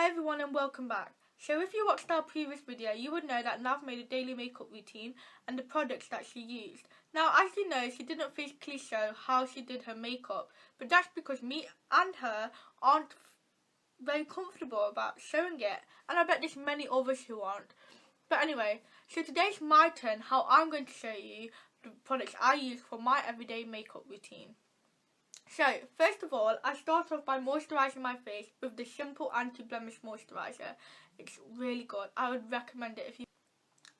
Hi everyone and welcome back. So if you watched our previous video, you would know that Nav made a daily makeup routine and the products that she used. Now, as you know, she didn't physically show how she did her makeup, but that's because me and her aren't very comfortable about showing it, and I bet there's many others who aren't. But anyway, so today's my turn how I'm going to show you the products I use for my everyday makeup routine. So, first of all, I start off by moisturising my face with the simple anti-blemish moisturiser. It's really good. I would recommend it if you...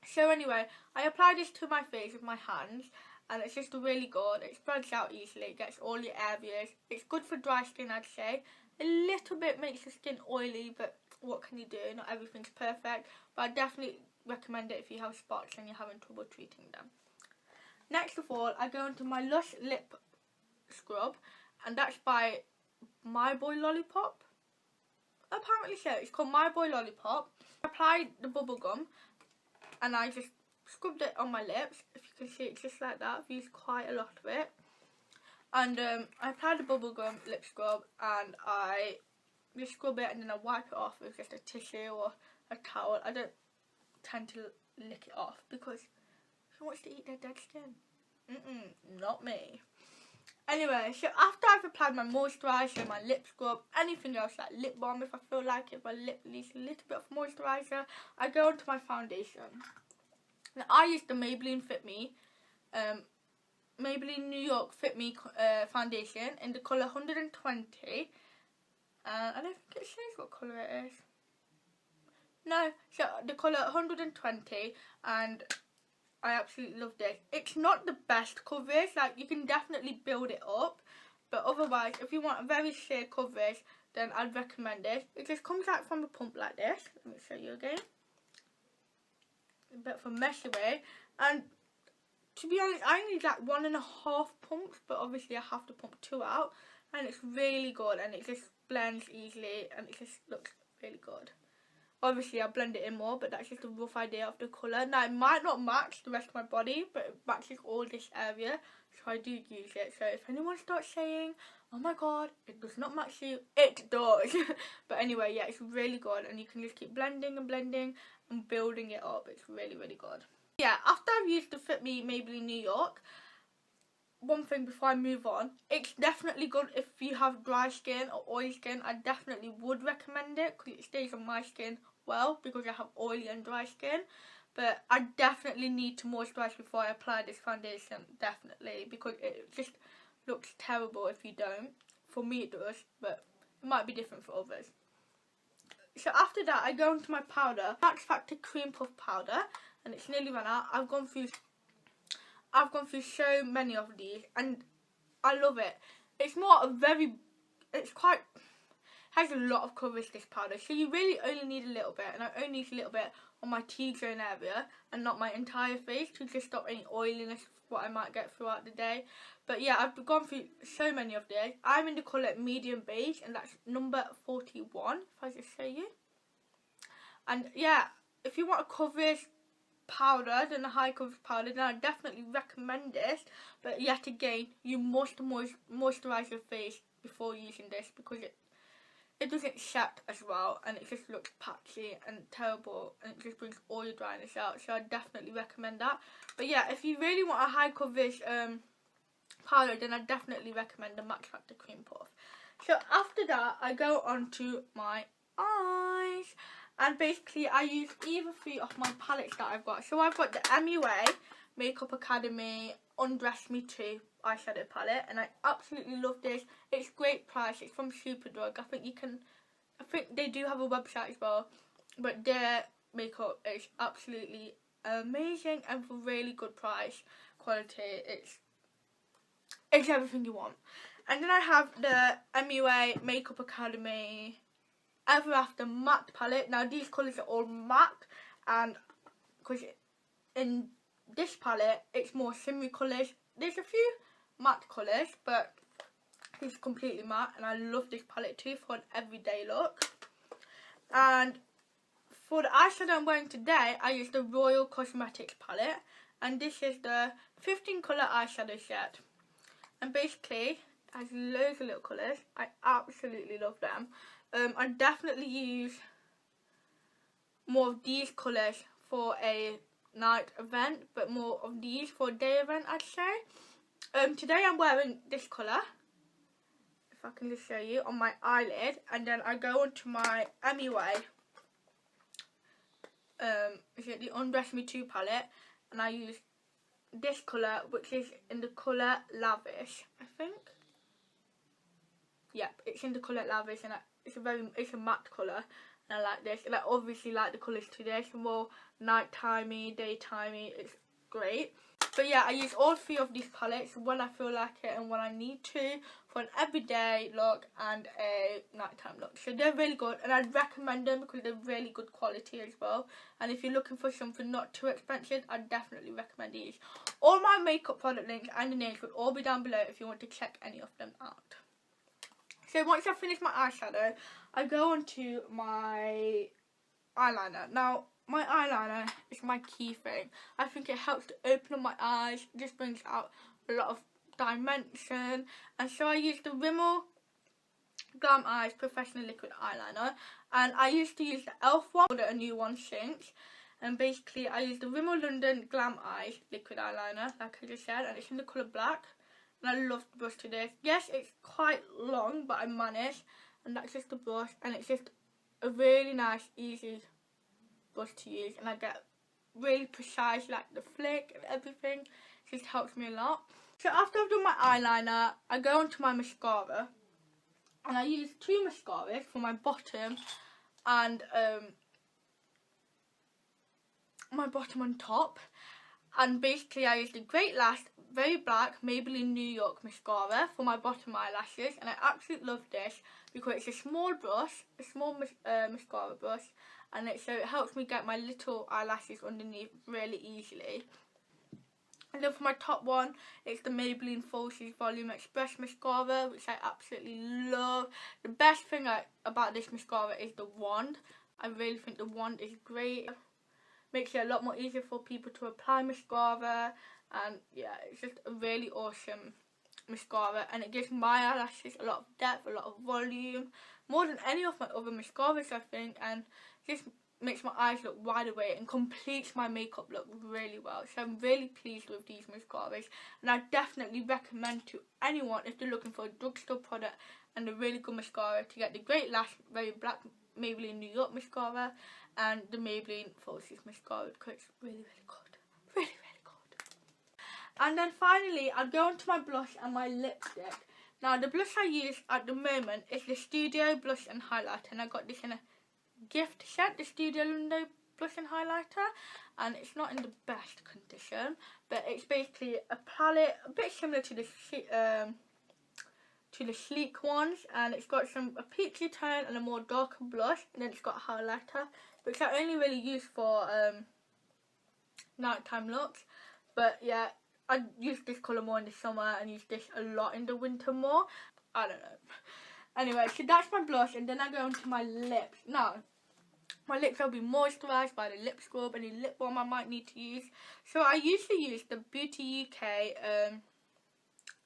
So anyway, I apply this to my face with my hands and it's just really good. It spreads out easily, it gets all your areas. It's good for dry skin, I'd say. A little bit makes your skin oily, but what can you do? Not everything's perfect. But I definitely recommend it if you have spots and you're having trouble treating them. Next of all, I go into my LUSH lip scrub, and that's by My Boy Lollipop. Apparently so, it's called My Boy Lollipop. I applied the Bubblegum and I just scrubbed it on my lips. If you can see, it's just like that. I've used quite a lot of it. And I applied the Bubblegum lip scrub and I just scrub it and then I wipe it off with just a tissue or a towel. I don't tend to lick it off because who wants to eat their dead skin? Not me. Anyway, so after I've applied my moisturiser, my lip scrub, anything else like lip balm if I feel like it, my lip needs a little bit of moisturiser, I go onto my foundation. Now I use the Maybelline Fit Me, Maybelline New York Fit Me foundation in the colour 120. I don't think it says what colour it is. No, so the colour 120, and I absolutely love this. It's not the best coverage, like you can definitely build it up, but otherwise if you want a very sheer coverage then I'd recommend this. It just comes out from a pump like this. Let me show you again. A bit of a mess away, and to be honest I need like 1.5 pumps, but obviously I have to pump 2 out, and it's really good and it just blends easily and it just looks really good. Obviously, I'll blend it in more, but that's just a rough idea of the colour. Now, it might not match the rest of my body, but it matches all this area, so I do use it. So if anyone starts saying, oh my god, it does not match you, it does. But anyway, yeah, it's really good, and you can just keep blending and blending and building it up. It's really, really good. Yeah, after I've used the Fit Me Maybelline New York, one thing before I move on, it's definitely good if you have dry skin or oily skin. I definitely would recommend it because it stays on my skin well because I have oily and dry skin, but I definitely need to moisturise before I apply this foundation, definitely, because it just looks terrible if you don't. For me it does, but it might be different for others. So after that I go into my powder, Max Factor Cream Puff Powder, and it's nearly run out. I've gone through so many of these and I love it. It's not a very, has a lot of coverage, this powder, so you really only need a little bit, and I only use a little bit on my T-zone area and not my entire face to just stop any oiliness what I might get throughout the day. But yeah, I've gone through so many of these. I'm in the colour medium beige and that's number 41, if I just show you. And yeah, if you want a coverage powder than a high coverage powder, then I definitely recommend this, but yet again you must moisturise your face before using this because it doesn't set as well and it just looks patchy and terrible and it just brings all your dryness out, so I definitely recommend that. But yeah, if you really want a high coverage powder, then I definitely recommend the Max Factor Cream Puff. So after that I go on to my eyes, and basically I use either 3 of my palettes that I've got. So I've got the MUA Makeup Academy Undress Me Too eyeshadow palette, and I absolutely love this. It's great price. It's from Superdrug. I think they do have a website as well, but their makeup is absolutely amazing and for really good price quality. It's everything you want. And then I have the MUA Makeup Academy Ever After matte palette. Now these colours are all matte, and because in this palette it's more shimmery colours. There's a few matte colours, but it's completely matte, and I love this palette too for an everyday look. And for the eyeshadow I'm wearing today, I use the Royal Cosmetics palette, and this is the 15 colour eyeshadow set. And basically, it has loads of little colours. I absolutely love them. I definitely use more of these colours for a night event, but more of these for a day event, I'd say. Today I'm wearing this colour, if I can just show you, on my eyelid, and then I go onto my MUA, is it the Undress Me Too palette, and I use this colour, which is in the colour Lavish, I think. Yep, it's in the colour Lavish, and it's a matte colour, and I like this. And I obviously like the colours too. They're more night-timey, daytimey. It's great. But yeah, I use all three of these palettes when I feel like it and when I need to, for an everyday look and a nighttime look. So they're really good, and I'd recommend them because they're really good quality as well. And if you're looking for something not too expensive, I'd definitely recommend these. All my makeup product links and the names would all be down below if you want to check any of them out. So once I finish my eyeshadow, I go on to my eyeliner. Now, my eyeliner is my key thing. I think it helps to open up my eyes, it just brings out a lot of dimension. And so I use the Rimmel Glam Eyes Professional Liquid Eyeliner. And I used to use the e.l.f. one, but a new one since. And basically, I use the Rimmel London Glam Eyes Liquid Eyeliner, like I just said, and it's in the colour black. And I love the brush to this. Yes, it's quite long, but I managed. And that's just the brush. And it's just a really nice, easy brush to use. And I get really precise, like the flick and everything. It just helps me a lot. So after I've done my eyeliner, I go onto my mascara. And I use two mascaras for my bottom and my bottom on top. And basically I use the Great Lash Very Black Maybelline New York mascara for my bottom eyelashes, and I absolutely love this because it's a small brush, a small mascara brush, and so it helps me get my little eyelashes underneath really easily. And then for my top one, it's the Maybelline Falsies Volume Express mascara, which I absolutely love. The best thing about this mascara is the wand. I really think the wand is great. Makes it a lot more easier for people to apply mascara, and yeah, it's just a really awesome mascara, and it gives my eyelashes a lot of depth, a lot of volume, more than any of my other mascaras I think, and just makes my eyes look wide awake and completes my makeup look really well. So I'm really pleased with these mascaras, and I definitely recommend to anyone if they're looking for a drugstore product and a really good mascara to get the Great Lash Very Black Maybelline New York mascara and the Maybelline Falsies mascara because it's really, really good. Really, really good. And then finally, I'll go on to my blush and my lipstick. Now, the blush I use at the moment is the Studio Blush and Highlighter, and I got this in a gift set, the Studio London Blush and Highlighter, and it's not in the best condition, but it's basically a palette a bit similar to the sleek ones, and it's got a peachy tone and a more darker blush, and then it's got a highlighter, which I only really use for nighttime looks. But yeah, I use this colour more in the summer and use this a lot in the winter more. I don't know. Anyway, so that's my blush, and then I go onto my lips. Now, my lips will be moisturised by the lip scrub, any lip balm I might need to use. So I usually use the Beauty UK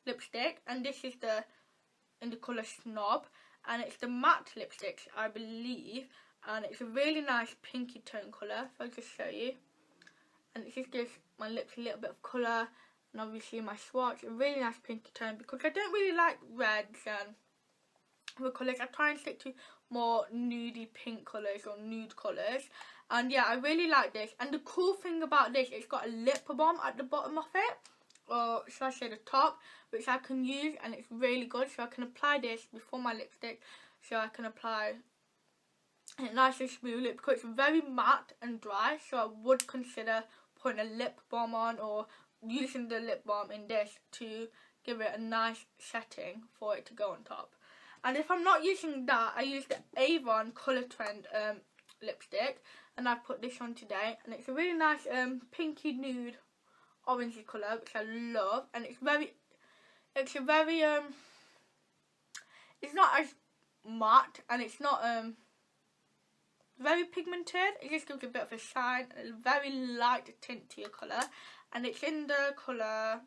lipstick, and this is in the colour Snob, and it's the matte lipstick, I believe, and it's a really nice pinky tone colour, if I just show you. And it just gives my lips a little bit of colour, and obviously my swatch, a really nice pinky tone, because I don't really like reds and other colours. I try and stick to more nudie pink colours or nude colours. And yeah, I really like this. And the cool thing about this, it's got a lip balm at the bottom of it, or should I say the top, which I can use, and it's really good. So I can apply this before my lipstick, so I can apply it nice and smoothly, because it's very matte and dry, so I would consider putting a lip balm on or using the lip balm in this to give it a nice setting for it to go on top. And if I'm not using that, I use the Avon Colourtrend lipstick, and I put this on today, and it's a really nice pinky nude orangey colour, which I love, and it's not as matte, and it's not very pigmented. It just gives a bit of a shine and a very light tint to your colour, and it's in the colour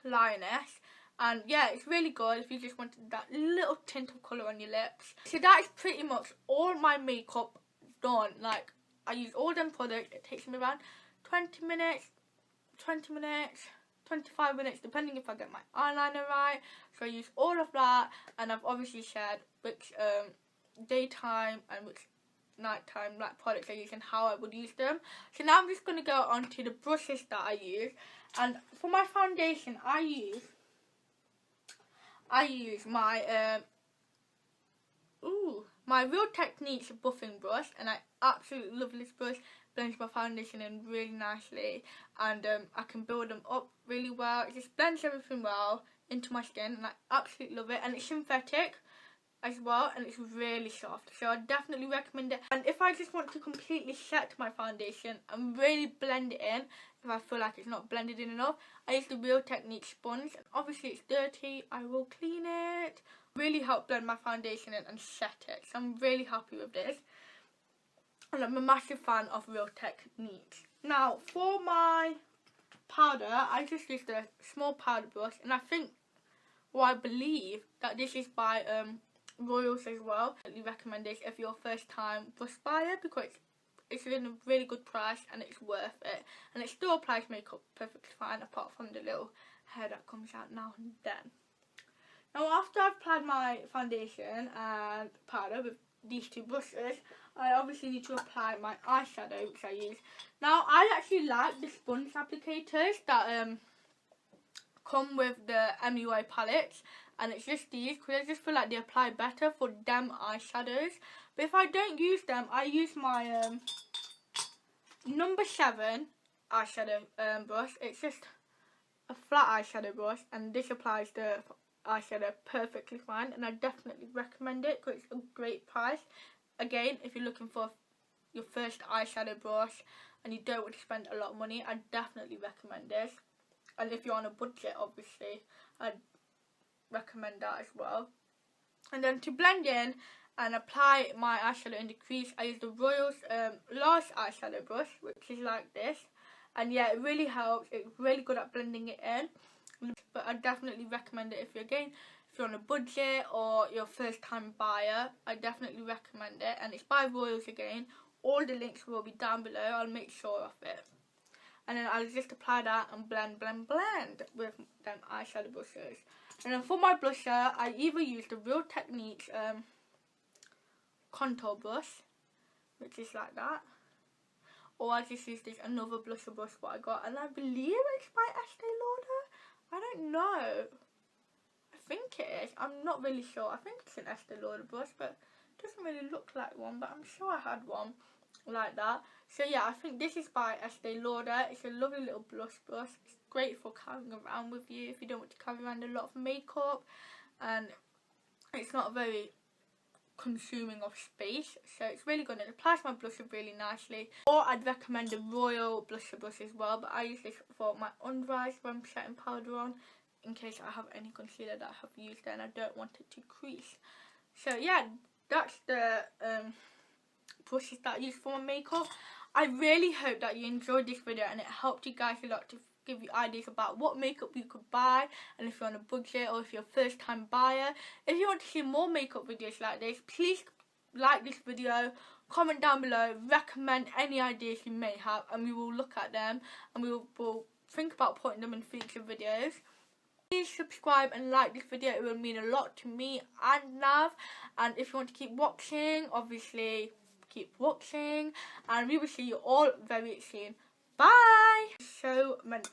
Lioness, And yeah, it's really good if you just wanted that little tint of colour on your lips. So that is pretty much all my makeup done. Like, I use all them products. It takes me around 20 minutes, 20 minutes, 25 minutes, depending if I get my eyeliner right. So I use all of that, and I've obviously shared which daytime and which nighttime like products I use and how I would use them. So now I'm just going to go on to the brushes that I use. And for my foundation, I use my my Real Techniques buffing brush, and I absolutely love this brush. Blends my foundation in really nicely, and I can build them up really well. It just blends everything well into my skin, and I absolutely love it. And it's synthetic as well, and it's really soft, so I definitely recommend it. And if I just want to completely set my foundation and really blend it in, if I feel like it's not blended in enough, I use the Real Techniques sponge. And obviously it's dirty, I will clean it. Really help blend my foundation in and set it, so I'm really happy with this. And I'm a massive fan of Real Techniques. Now for my powder, I just used a small powder brush, and I think, well, I believe that this is by Royals as well. I recommend this if you're a first time brush buyer, because it's in a really good price and it's worth it, and it still applies makeup perfectly fine apart from the little hair that comes out now and then. Now after I've applied my foundation and powder with these two brushes, I obviously need to apply my eyeshadow, which I use. Now I actually like the sponge applicators that come with the MUA palettes, and it's just these because I just feel like they apply better for them eyeshadows. But if I don't use them, I use my number 7 eyeshadow brush. It's just a flat eyeshadow brush, and this applies the eyeshadow perfectly fine, and I definitely recommend it because it's a great price. Again, if you're looking for your first eyeshadow brush and you don't want to spend a lot of money, I definitely recommend this. And if you're on a budget, obviously, I'd recommend that as well. And then to blend in and apply my eyeshadow in the crease, I use the Royals Lash eyeshadow brush, which is like this. And yeah, it really helps. It's really good at blending it in. But I definitely recommend it if you're on a budget or you're a first time buyer. I definitely recommend it, and it's by Royals again. All the links will be down below. I'll make sure of it. And then I'll just apply that and blend with them eyeshadow brushes. And then for my blusher, I either use the Real Techniques contour brush, which is like that, or I just use this another blusher brush what I got, and I believe it's by Estee Lauder. I don't know. I think it is. I'm not really sure. I think it's an Estee Lauder brush, but it doesn't really look like one, but I'm sure I had one like that. So yeah, I think this is by Estee Lauder. It's a lovely little blush brush. It's great for carrying around with you if you don't want to carry around a lot of makeup, and it's not very consuming of space, so it's really good. It applies my blusher really nicely. Or I'd recommend the Royal blusher brush as well, but I use this for my Undress when I'm setting powder on, in case I have any concealer that I have used and I don't want it to crease. So yeah, that's the brushes that I use for my makeup. I really hope that you enjoyed this video and it helped you guys a lot to give you ideas about what makeup you could buy, and if you're on a budget or if you're a first time buyer. If you want to see more makeup videos like this, please like this video, comment down below, recommend any ideas you may have, and we will look at them and we will think about putting them in future videos. Please subscribe and like this video, it will mean a lot to me and Nav. And if you want to keep watching, obviously keep watching, and we will see you all very soon. Bye! So many.